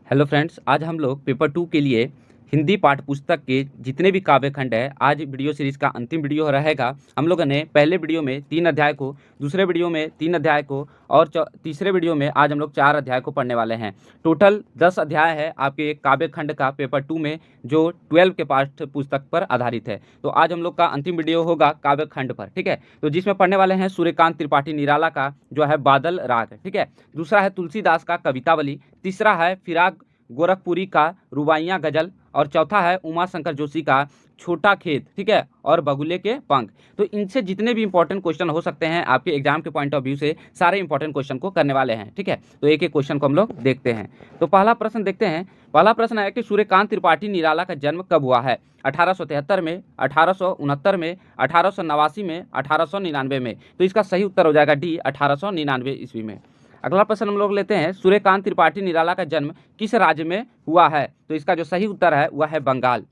Hello friends, आज हम लोग पेपर 2 के लिए हिंदी पाठ्य पुस्तक के जितने भी काव्य खंड है, आज वीडियो सीरीज का अंतिम वीडियो रहेगा। हम लोगों ने पहले वीडियो में 3 अध्याय को, दूसरे वीडियो में 3 अध्याय को और तीसरे वीडियो में आज हम लोग 4 अध्याय को पढ़ने वाले हैं। टोटल 10 अध्याय है आपके काव्य खंड का पेपर 2 में, जो 12 के पाठ्य पुस्तक पर आधारित है। तो आज हम लोग का अंतिम वीडियो होगा काव्य खंड पर, ठीक है। तो जिसमें पढ़ने वाले हैं सूर्यकांत त्रिपाठी निराला का जो है बादल राग, ठीक है। दूसरा है तुलसीदास का कवितावली, तीसरा है फिराक गोरखपुरी का रुबाइयाँ गजल, और चौथा है उमा शंकर जोशी का छोटा खेत, ठीक है, और बगुले के पंख। तो इनसे जितने भी इंपॉर्टेंट क्वेश्चन हो सकते हैं आपके एग्जाम के पॉइंट ऑफ व्यू से, सारे इंपॉर्टेंट क्वेश्चन को करने वाले हैं, ठीक है। तो एक एक क्वेश्चन को हम लोग देखते हैं। तो पहला प्रश्न देखते हैं। पहला प्रश्न है कि सूर्यकांत त्रिपाठी निराला का जन्म कब हुआ है? 1873 में, 1869 में, 1889 में, 1899 में। तो इसका सही उत्तर हो जाएगा डी, 1899 ईस्वी में। अगला प्रश्न हम लोग लेते हैं, सूर्यकांत त्रिपाठी निराला का जन्म किस राज्य में हुआ है? तो इसका जो सही उत्तर है वह है बंगाल।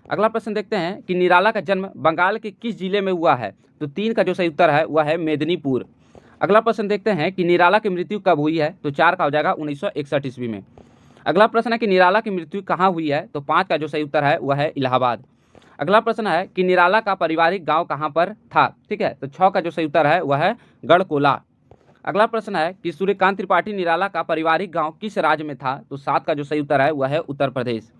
अगला प्रश्न देखते हैं कि निराला का जन्म बंगाल के किस जिले में हुआ है? तो 3 का जो सही उत्तर है वह है मेदिनीपुर। अगला प्रश्न देखते हैं कि निराला की मृत्यु कब हुई है? तो 4 का हो जाएगा 1961 ईस्वी में। अगला प्रश्न है कि निराला की मृत्यु कहाँ हुई है? तो 5 का जो सही उत्तर है वह है इलाहाबाद। अगला प्रश्न है कि निराला का पारिवारिक गाँव कहाँ पर था? ठीक है, तो 6 का जो सही उत्तर है वह है गढ़कोला। अगला प्रश्न है कि सूर्यकांत त्रिपाठी निराला का पारिवारिक गांव किस राज्य में था? तो 7 का जो सही उत्तर है वह है उत्तर प्रदेश।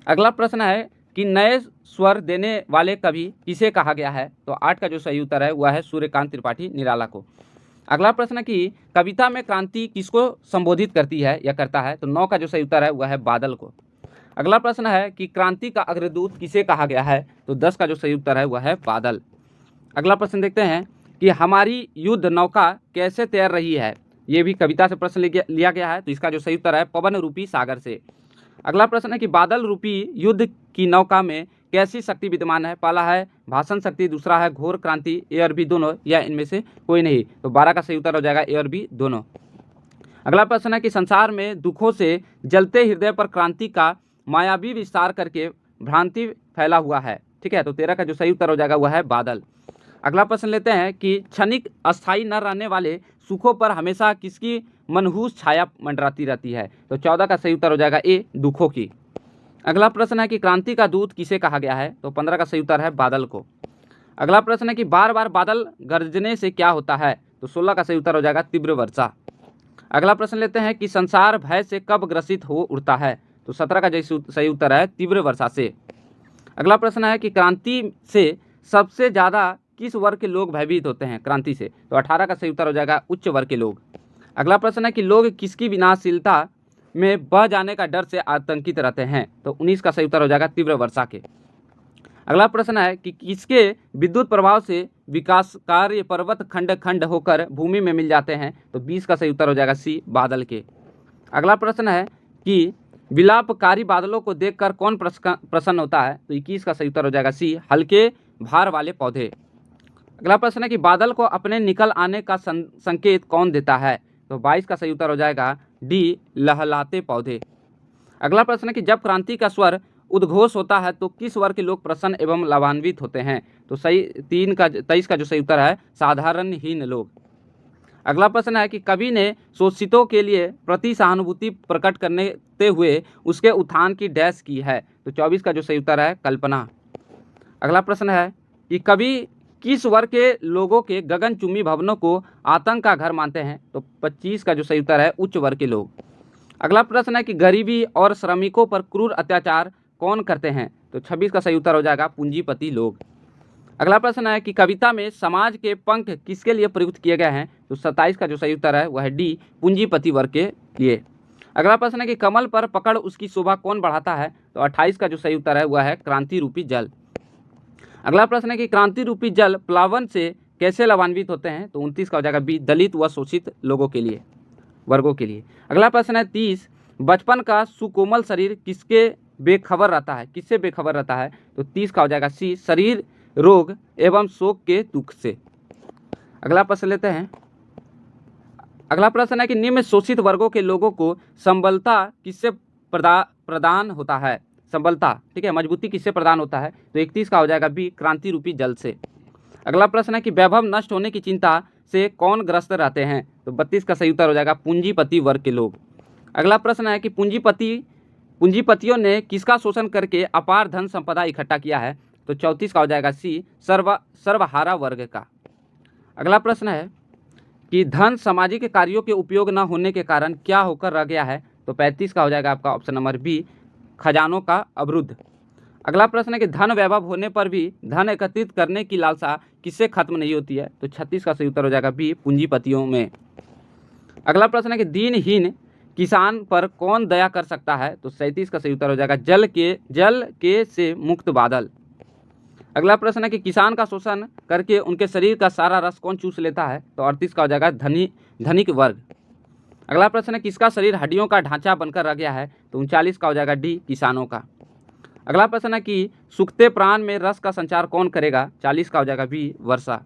अगला प्रश्न है कि नए स्वर देने वाले कवि किसे कहा गया है? तो 8 का जो सही उत्तर है वह है सूर्यकांत त्रिपाठी निराला को। अगला प्रश्न है कि कविता में क्रांति किसको संबोधित करती है या करता है? तो 9 का जो सही उत्तर है वह है बादल को। अगला प्रश्न है कि क्रांति का अग्रदूत किसे कहा गया है? तो 10 का जो सही उत्तर है वह है बादल। अगला प्रश्न देखते हैं कि हमारी युद्ध नौका कैसे तैर रही है? ये भी कविता से प्रश्न लिया गया है, तो इसका जो सही उत्तर है पवन रूपी सागर से। अगला प्रश्न है कि बादल रूपी युद्ध की नौका में कैसी शक्ति विद्यमान है? पहला है भाषण शक्ति, दूसरा है घोर क्रांति, ए और बी दोनों, या इनमें से कोई नहीं। तो 12 का सही उत्तर हो जाएगा ए और बी दोनों। अगला प्रश्न है कि संसार में दुखों से जलते हृदय पर क्रांति का मायावी विस्तार करके भ्रांति फैला हुआ है, ठीक है। तो 13 का जो सही उत्तर हो जाएगा वह है बादल। अगला प्रश्न लेते हैं कि क्षणिक अस्थायी न रहने वाले सुखों पर हमेशा किसकी मनहूस छाया मंडराती रहती है? तो 14 का सही उत्तर हो जाएगा ए, दुखों की। अगला प्रश्न है कि क्रांति का दूत किसे कहा गया है? तो 15 का सही उत्तर है बादल को। अगला प्रश्न है कि बार बार बादल गरजने से क्या होता है? तो 16 का सही उत्तर हो जाएगा तीव्र वर्षा। अगला प्रश्न लेते हैं कि संसार भय से कब ग्रसित हो उठता है? तो 17 का सही उत्तर है तीव्र वर्षा से। अगला प्रश्न है कि क्रांति से सबसे ज़्यादा किस वर्ग के लोग भयभीत होते हैं? क्रांति से। तो 18 का सही उत्तर हो जाएगा उच्च वर्ग के लोग। अगला प्रश्न है कि लोग किसकी विनाशशीलता में बह जाने का डर से आतंकित रहते हैं? तो 19 का सही उत्तर हो जाएगा तीव्र वर्षा के। अगला प्रश्न है कि किसके विद्युत प्रभाव से विकास कार्य पर्वत खंड खंड होकर भूमि में मिल जाते हैं? तो 20 का सही उत्तर हो जाएगा सी, बादल के। अगला प्रश्न है कि विलापकारी बादलों को देखकर कौन प्रसन्न होता है? तो 21 का सही उत्तर हो जाएगा सी, हल्के भार वाले पौधे। अगला प्रश्न है कि बादल को अपने निकल आने का संकेत कौन देता है? तो 22 का सही उत्तर हो जाएगा डी, लहलाते पौधे। अगला प्रश्न है कि जब क्रांति का स्वर उद्घोष होता है तो किस वर्ग के लोग प्रसन्न एवं लाभान्वित होते हैं? तो सही 23 का जो सही उत्तर है साधारणहीन लोग। अगला प्रश्न है कि कवि ने शोषितों के लिए प्रति सहानुभूति प्रकट करते हुए उसके उत्थान की डैश की है? तो 24 का जो सही उत्तर है कल्पना। अगला प्रश्न है कि कवि किस वर्ग के लोगों के गगनचुंबी भवनों को आतंक का घर मानते हैं? तो 25 का जो सही उत्तर है उच्च वर्ग के लोग। अगला प्रश्न है कि गरीबी और श्रमिकों पर क्रूर अत्याचार कौन करते हैं? तो 26 का सही उत्तर हो जाएगा पूंजीपति लोग। अगला प्रश्न है कि कविता में समाज के पंख किसके लिए प्रयुक्त किए गए हैं? तो 27 का जो सही उत्तर है वह है डी, पूंजीपति वर्ग के लिए। अगला प्रश्न है कि कमल पर पकड़ उसकी शोभा कौन बढ़ाता है? तो 28 का जो सही उत्तर है वह है क्रांति रूपी जल। अगला प्रश्न है कि क्रांति रूपी जल प्लावन से कैसे लाभान्वित होते हैं? तो 29 का हो जाएगा बी, दलित व शोषित लोगों के लिए, वर्गों के लिए। अगला प्रश्न है 30, बचपन का सुकोमल शरीर किसके बेखबर रहता है, किससे बेखबर रहता है? तो 30 का हो जाएगा सी, शरीर रोग एवं शोक के दुख से। अगला प्रश्न लेते हैं। अगला प्रश्न है कि निम्न शोषित वर्गों के लोगों को संबलता किससे प्रदान होता है? संबलता, ठीक है, मजबूती किससे प्रदान होता है? तो 31 का हो जाएगा बी, क्रांति रूपी जल से। अगला प्रश्न है कि वैभव नष्ट होने की चिंता से कौन ग्रस्त रहते हैं? तो 32 का सही उत्तर हो जाएगा पूंजीपति वर्ग के लोग। अगला प्रश्न है कि पूंजीपतियों ने किसका शोषण करके अपार धन संपदा इकट्ठा किया है? तो 34 का हो जाएगा सी, सर्वहारा वर्ग का। अगला प्रश्न है कि धन सामाजिक कार्यों के उपयोग न होने के कारण क्या होकर रह गया है? तो 35 का हो जाएगा आपका ऑप्शन नंबर बी, खजानों का अवरुद्ध। अगला प्रश्न है कि धन वैभव होने पर भी धन एकत्रित करने की लालसा किससे खत्म नहीं होती है? तो 36 का सही उत्तर हो जाएगा बी, पूंजीपतियों में। अगला प्रश्न है कि दीनहीन किसान पर कौन दया कर सकता है? तो 37 का सही उत्तर हो जाएगा जल के से मुक्त बादल। अगला प्रश्न है कि किसान का शोषण करके उनके शरीर का सारा रस कौन चूस लेता है? तो 38 का हो जाएगा धनिक वर्ग। अगला प्रश्न है किसका शरीर हड्डियों का ढांचा बनकर रह गया है? तो 39 का हो जाएगा डी, किसानों का। अगला प्रश्न है कि सूखते प्राण में रस का संचार कौन करेगा? 40 का हो जाएगा बी, वर्षा।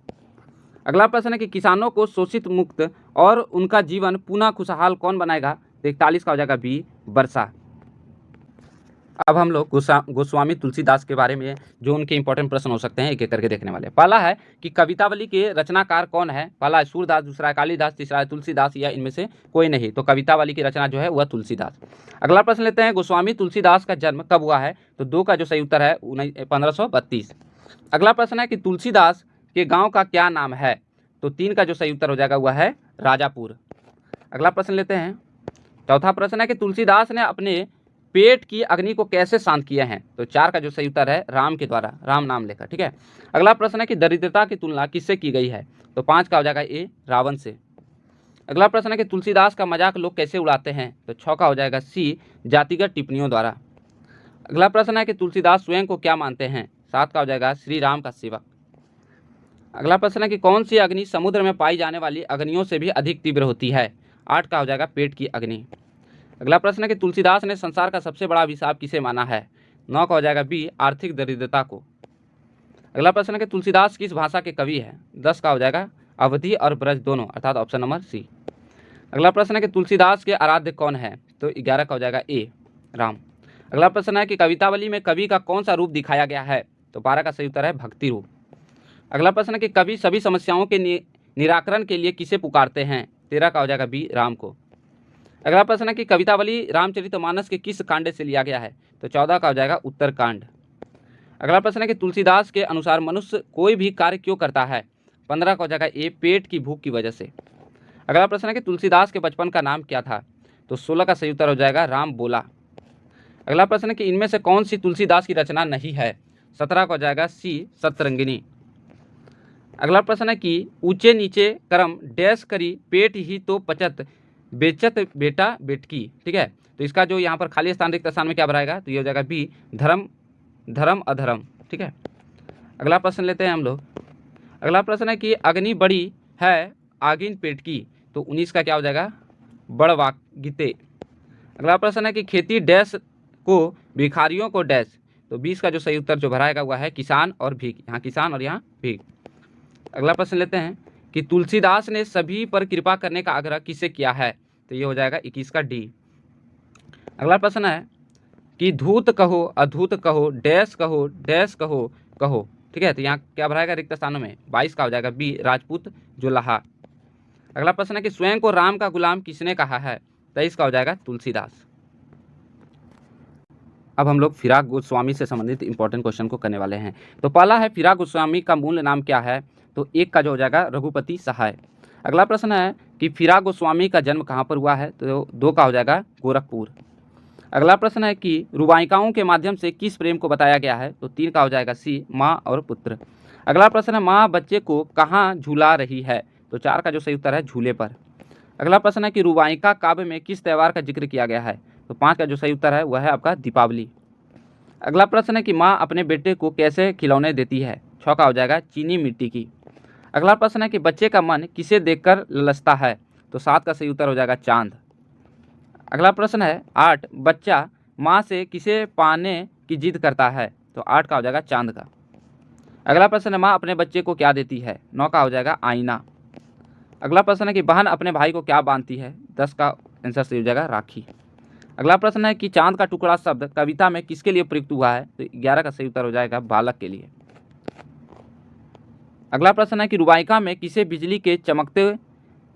अगला प्रश्न है कि किसानों को शोषित मुक्त और उनका जीवन पुनः खुशहाल कौन बनाएगा? तो 41 का हो जाएगा बी, वर्षा। अब हम लोग गोस्वामी तुलसीदास के बारे में जो उनके इंपॉर्टेंट प्रश्न हो सकते हैं एक एक करके देखने वाले। पहला है कि कवितावली के रचनाकार कौन है? पहला है सूरदास, दूसरा है कालिदास, तीसरा है तुलसीदास, या इनमें से कोई नहीं। तो कवितावली की रचना जो है वह तुलसीदास। अगला प्रश्न लेते हैं, गोस्वामी तुलसीदास का जन्म कब हुआ है? तो 2 का जो सही उत्तर है 1532। अगला प्रश्न है कि तुलसीदास के गाँव का क्या नाम है? तो 3 का जो सही उत्तर हो जाएगा वह है राजापुर। अगला प्रश्न लेते हैं, चौथा प्रश्न है कि तुलसीदास ने अपने पेट की अग्नि को कैसे शांत किए हैं? तो 4 का जो सही उत्तर है राम के द्वारा, राम नाम लेकर। ठीक है। अगला प्रश्न है कि दरिद्रता की तुलना किससे की गई है? तो 5 का हो जाएगा ए, रावण से। अगला प्रश्न है कि तुलसीदास का मजाक लोग कैसे उड़ाते हैं? तो 6 का हो जाएगा सी, जातिगत टिप्पणियों द्वारा। अगला प्रश्न है कि तुलसीदास स्वयं को क्या मानते हैं? 7 का हो जाएगा श्री राम का सेवक। अगला प्रश्न है कि कौन सी अग्नि समुद्र में पाई जाने वाली अग्नियों से भी अधिक तीव्र होती है? 8 का हो जाएगा पेट की अग्नि। अगला प्रश्न है कि तुलसीदास ने संसार का सबसे बड़ा अभिशाप किसे माना है? 9 का हो जाएगा बी, आर्थिक दरिद्रता को। अगला प्रश्न है कि तुलसीदास किस भाषा के कवि है? 10 का हो जाएगा अवधी और ब्रज दोनों, अर्थात ऑप्शन नंबर सी। अगला प्रश्न है कि तुलसीदास के आराध्य कौन है? तो 11 का हो जाएगा ए, राम। अगला प्रश्न है कि कवितावली में कवि का कौन सा रूप दिखाया गया है? तो 12 का सही उत्तर है भक्ति रूप। अगला प्रश्न है कि कवि सभी समस्याओं के निराकरण के लिए किसे पुकारते हैं? 13 का हो जाएगा बी, राम को। अगला प्रश्न है कि कवितावली रामचरितमानस के किस कांड से लिया गया है? तो 14 का हो जाएगा उत्तरकांड। अगला प्रश्न है कि तुलसीदास के अनुसार मनुष्य कोई भी कार्य क्यों करता है? 15 का हो जाएगा ए, पेट की भूख की वजह से। अगला प्रश्न है कि तुलसीदास के बचपन का नाम क्या था? तो 16 का सही उत्तर हो जाएगा राम बोला। अगला प्रश्न है कि इनमें से कौन सी तुलसीदास की रचना नहीं है? 17 का हो जाएगा सी, सतरंगिनी। अगला प्रश्न है कि ऊंचे नीचे कर्म डैश करी पेट ही तो पचत बेचत बेटा बेटकी। ठीक है, तो इसका जो यहाँ पर खाली स्थान रिक्त स्थान में क्या भराएगा? तो ये हो जाएगा बी, धर्म अधर्म। ठीक है। अगला प्रश्न लेते हैं हम लोग। अगला प्रश्न है कि अग्नि बड़ी है आगिन पेट की। तो 19 का क्या हो जाएगा? बड़वागिते। अगला प्रश्न है कि खेती डैश को भिखारियों को डैश। तो 20 का जो सही उत्तर जो भराएगा वह है किसान और भीख। यहाँ किसान और यहाँ भीख। अगला प्रश्न लेते हैं कि तुलसीदास ने सभी पर कृपा करने का आग्रह किससे किया है? तो ये हो जाएगा 21 का डी। अगला प्रश्न है कि धूत कहो अधूत कहो डैश कहो डैश कहो कहो। ठीक है, तो यहाँ क्या भराएगा रिक्त स्थानों में? 22 का हो जाएगा बी, राजपूत जुलाहा। अगला प्रश्न है कि स्वयं को राम का गुलाम किसने कहा है? 23 का हो जाएगा तुलसीदास। अब हम लोग फिराक गोस्वामी से संबंधित इंपॉर्टेंट क्वेश्चन को करने वाले हैं। तो पहला है फिराक गोस्वामी का मूल नाम क्या है? तो 1 का जो हो जाएगा रघुपति सहाय। अगला प्रश्न है कि फिराक गोस्वामी का जन्म कहाँ पर हुआ है? तो 2 का हो जाएगा गोरखपुर। अगला प्रश्न है कि रुबाइकाओं के माध्यम से किस प्रेम को बताया गया है? तो 3 का हो जाएगा सी, माँ और पुत्र। अगला प्रश्न है माँ बच्चे को कहाँ झूला रही है? तो 4 का जो सही उत्तर है झूले पर। अगला प्रश्न है कि रुबाइका काव्य में किस त्यौहार का जिक्र किया गया है? तो 5 का जो सही उत्तर है वह है आपका दीपावली। अगला प्रश्न है कि माँ अपने बेटे को कैसे खिलौने देती है? 6 का हो जाएगा चीनी मिट्टी की। अगला प्रश्न है कि बच्चे का मन किसे देखकर ललचता है? तो 7 का सही उत्तर हो जाएगा चांद। अगला प्रश्न है 8, बच्चा माँ से किसे पाने की जिद करता है? तो 8 का हो जाएगा चांद का। अगला प्रश्न है माँ अपने बच्चे को क्या देती है? 9 का हो जाएगा आईना। अगला प्रश्न है कि बहन अपने भाई को क्या बांधती है? 10 का आंसर सही हो जाएगा राखी। अगला प्रश्न है कि चांद का टुकड़ा शब्द कविता में किसके लिए प्रयुक्त हुआ है? तो 11 का सही उत्तर हो जाएगा बालक के लिए। अगला प्रश्न है कि रुबाइका में किसे बिजली के चमकते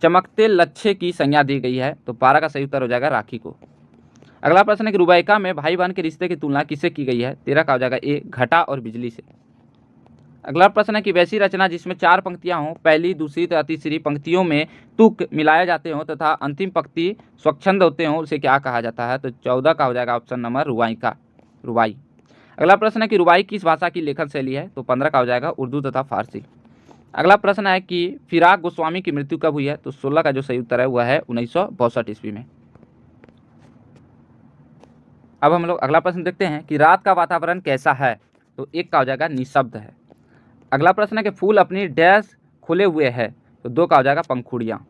चमकते लच्छे की संज्ञा दी गई है? तो 12 का सही उत्तर हो जाएगा राखी को। अगला प्रश्न है कि रुबाइका में भाई बहन के रिश्ते की तुलना किससे की गई है? 13 का हो जाएगा ए, घटा और बिजली से। अगला प्रश्न है कि वैसी रचना जिसमें 4 पंक्तियां हों, पहली, दूसरी तथा तीसरी पंक्तियों में तुक मिलाए जाते हों तथा अंतिम पंक्ति स्वच्छंद होते हों, उसे क्या कहा जाता है? तो 14 का हो जाएगा ऑप्शन नंबर रुबाइका, रुबाई। अगला प्रश्न है कि रुबाई किस भाषा की लेखन शैली है? तो 15 का हो जाएगा उर्दू तथा फारसी। अगला प्रश्न है कि फिराक गोस्वामी की मृत्यु कब हुई है? तो 16 का जो सही उत्तर है वह है 1962 ईस्वी में। अब हम लोग अगला प्रश्न देखते हैं कि रात का वातावरण कैसा है? तो 1 का हो जाएगा निशब्द है। अगला प्रश्न है कि फूल अपनी डैश खुले हुए है? तो 2 का हो जाएगा पंखुड़ियाँ।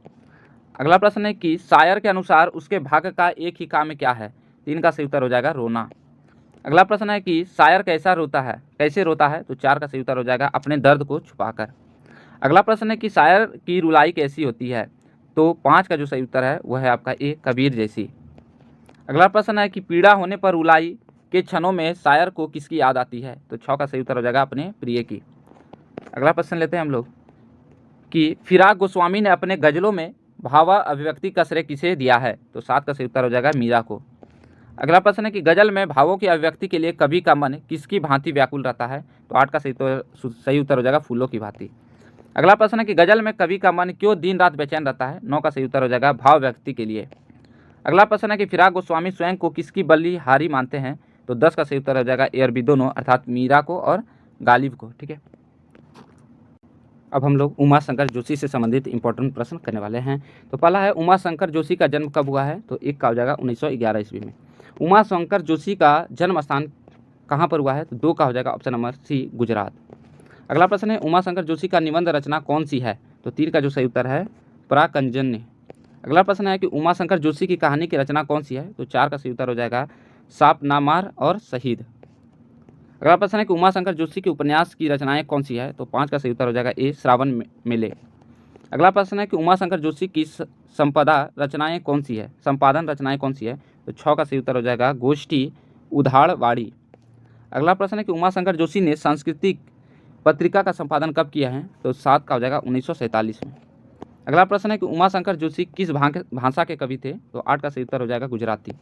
अगला प्रश्न है कि शायर के अनुसार उसके भाग्य का एक ही काम क्या है? 3 का सही उत्तर हो जाएगा रोना। अगला प्रश्न है कि शायर कैसे रोता है? तो 4 का सही उत्तर हो जाएगा अपने दर्द को छुपाकर। अगला प्रश्न है कि शायर की रुलाई कैसी होती है? तो 5 का जो सही उत्तर है वह है आपका ए, कबीर जैसी। अगला प्रश्न है कि पीड़ा होने पर रुलाई के क्षणों में शायर को किसकी याद आती है? तो 6 का सही उत्तर हो जाएगा अपने प्रिय की। अगला प्रश्न लेते हैं हम लोग कि फिराक गोस्वामी ने अपने गजलों में भाव अभिव्यक्ति का श्रेय किसे दिया है? तो 7 का सही उत्तर हो जाएगा मीरा को। अगला प्रश्न है कि गजल में भावों की अभिव्यक्ति के लिए कवि का मन किसकी भांति व्याकुल रहता है? तो 8 का सही उत्तर हो जाएगा फूलों की भांति। अगला प्रश्न है कि गजल में कवि का मन क्यों दिन रात बेचैन रहता है? 9 का सही उत्तर हो जाएगा भाव व्यक्ति के लिए। अगला प्रश्न है कि फिराक गोस्वामी स्वयं को किसकी बलिहारी मानते हैं? तो 10 का सही उत्तर हो जाएगा ए और बी दोनों, अर्थात मीरा को और गालिब को। ठीक है, अब हम लोग उमा शंकर जोशी से संबंधित इंपॉर्टेंट प्रश्न करने वाले हैं। तो पहला है उमा शंकर जोशी का जन्म कब हुआ है? तो 1 का हो जाएगा 1911 ईस्वी में। उमा शंकर जोशी का जन्म स्थान कहाँ पर हुआ है? तो 2 का हो जाएगा ऑप्शन नंबर सी, गुजरात। अगला प्रश्न है उमा शंकर जोशी का निबंध रचना कौन सी है? तो 3 का जो सही उत्तर है प्राकंजन्य। अगला प्रश्न है कि उमा शंकर जोशी की कहानी की रचना कौन सी है? तो 4 का सही उत्तर हो जाएगा साप नामार और शहीद। अगला प्रश्न है कि उमा शंकर जोशी की उपन्यास की रचनाएं कौन सी है? तो 5 का सही उत्तर हो जाएगा ए, श्रावण मेले। अगला प्रश्न है कि उमा शंकर जोशी की संपादन रचनाएं कौन सी है? तो 6 का सही उत्तर हो जाएगा गोष्ठी उधाड़वाड़ी। अगला प्रश्न है कि उमा शंकर जोशी ने सांस्कृतिक पत्रिका का संपादन कब किया है? तो 7 का हो जाएगा 1947 में। अगला प्रश्न है कि उमा शंकर जोशी किस भाषा के कवि थे? तो 8 का सही उत्तर हो जाएगा गुजराती।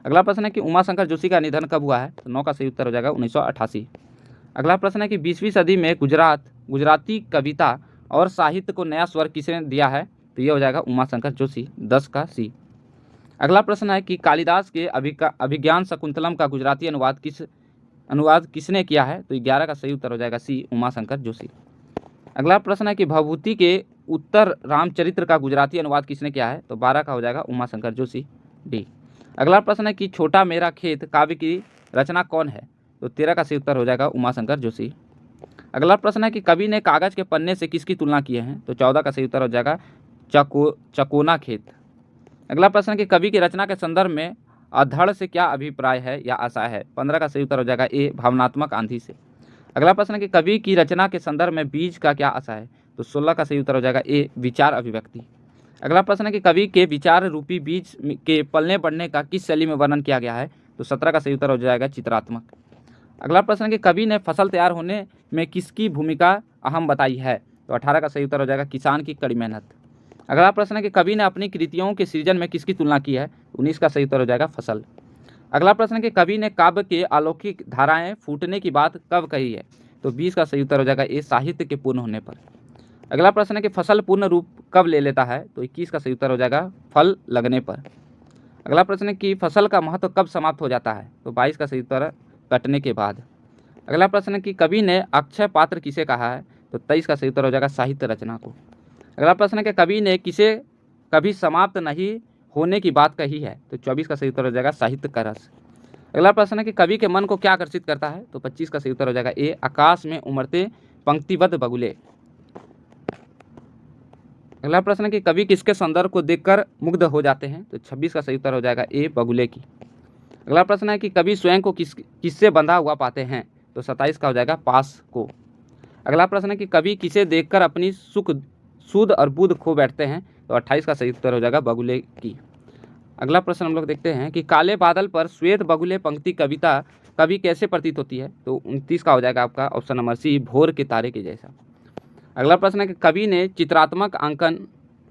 अगला प्रश्न है कि उमा शंकर जोशी का निधन कब हुआ है? तो 9 का सही उत्तर हो जाएगा 1988। अगला प्रश्न है कि 20वीं सदी में गुजराती कविता और साहित्य को नया स्वर किसने दिया है? तो ये हो जाएगा उमा शंकर जोशी, 10 का सी। अगला प्रश्न है कि कालिदास के अभिज्ञान शकुंतलम का गुजराती अनुवाद किसने किया है? तो 11 का सही उत्तर हो जाएगा सी, उमा शंकर जोशी। अगला प्रश्न है कि भभूति के उत्तर रामचरित्र का गुजराती अनुवाद किसने किया है? तो 12 का हो जाएगा उमा शंकर जोशी, डी। अगला प्रश्न है कि छोटा मेरा खेत काव्य की रचना कौन है? तो 13 का सही उत्तर हो जाएगा उमा शंकर जोशी। अगला प्रश्न है कि कवि ने कागज के पन्ने से किसकी तुलना की है? तो 14 का सही उत्तर हो जाएगा चकोना खेत। अगला प्रश्न है कि कवि की रचना के संदर्भ में अधड़ से क्या अभिप्राय है या आशय है? 15 का सही उत्तर हो जाएगा ए, भावनात्मक आंधी से। अगला प्रश्न है कि कवि की रचना के संदर्भ में बीज का क्या आशय है? तो 16 का सही उत्तर हो जाएगा ए, विचार अभिव्यक्ति। अगला प्रश्न है कि कवि के विचार रूपी बीज के पलने बढ़ने का किस शैली में वर्णन किया गया है? तो 17 का सही उत्तर हो जाएगा चित्रात्मक। अगला प्रश्न है कि कवि ने फसल तैयार होने में किसकी भूमिका अहम बताई है? तो 18 का सही उत्तर हो जाएगा किसान की कड़ी मेहनत। अगला प्रश्न है कि कवि ने अपनी कृतियों के सृजन में किसकी तुलना की है? 19 का सही उत्तर हो जाएगा फसल। अगला प्रश्न है कि कवि ने काव्य के अलौकिक धाराएं फूटने की बात कब कही है? तो 20 का सही उत्तर हो जाएगा ए, साहित्य के पूर्ण होने पर। अगला प्रश्न है कि फसल पूर्ण रूप कब ले लेता है? तो 21 का सही उत्तर हो जाएगा फल लगने पर। अगला प्रश्न है कि फसल का महत्व कब समाप्त हो जाता है? तो 22 का सही उत्तर कटने के बाद। अगला प्रश्न है कि कवि ने अक्षय पात्र किसे कहा है? तो 23 का सही उत्तर हो जाएगा साहित्य रचना को। अगला प्रश्न है कि कवि ने किसे कभी समाप्त नहीं होने की बात कही है? तो 24 का सही उत्तर हो जाएगा साहित्य का रस। अगला प्रश्न है कि कवि के मन को क्या आकर्षित करता है? तो 25 का सही उत्तर हो जाएगा ए, आकाश में उमड़ते पंक्तिबद्ध बगुले। अगला प्रश्न है कि कवि किसके सौंदर्य को देखकर मुग्ध हो जाते हैं? तो 26 का सही उत्तर हो जाएगा ए, बगुले की। अगला प्रश्न है कि कवि स्वयं को किससे बंधा हुआ पाते हैं? तो 27 का हो जाएगा पास को। अगला प्रश्न है कि कवि किसे देखकर अपनी सुध और बुध खो बैठते हैं? तो 28 का सही उत्तर हो जाएगा बगुले की। अगला प्रश्न हम लोग देखते हैं कि काले बादल पर श्वेत बगुले पंक्ति कविता कवि कैसे प्रतीत होती है? तो 29 का हो जाएगा आपका ऑप्शन नंबर सी, भोर के तारे के जैसा। अगला प्रश्न है कि कवि ने चित्रात्मक अंकन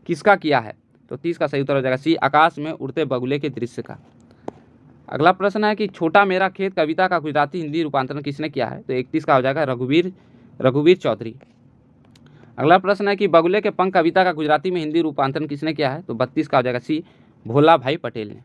किसका किया है? तो 30 का सही उत्तर हो जाएगा सी, आकाश में उड़ते बगुले के दृश्य का। अगला प्रश्न है कि छोटा मेरा खेत कविता का गुजराती हिंदी रूपांतरण किसने किया है? तो 31 का हो जाएगा रघुवीर चौधरी। अगला प्रश्न है कि बगुले के पंख कविता का गुजराती में हिंदी रूपांतरण किसने किया है? तो 32 का हो जाएगा सी, भोला भाई पटेल ने।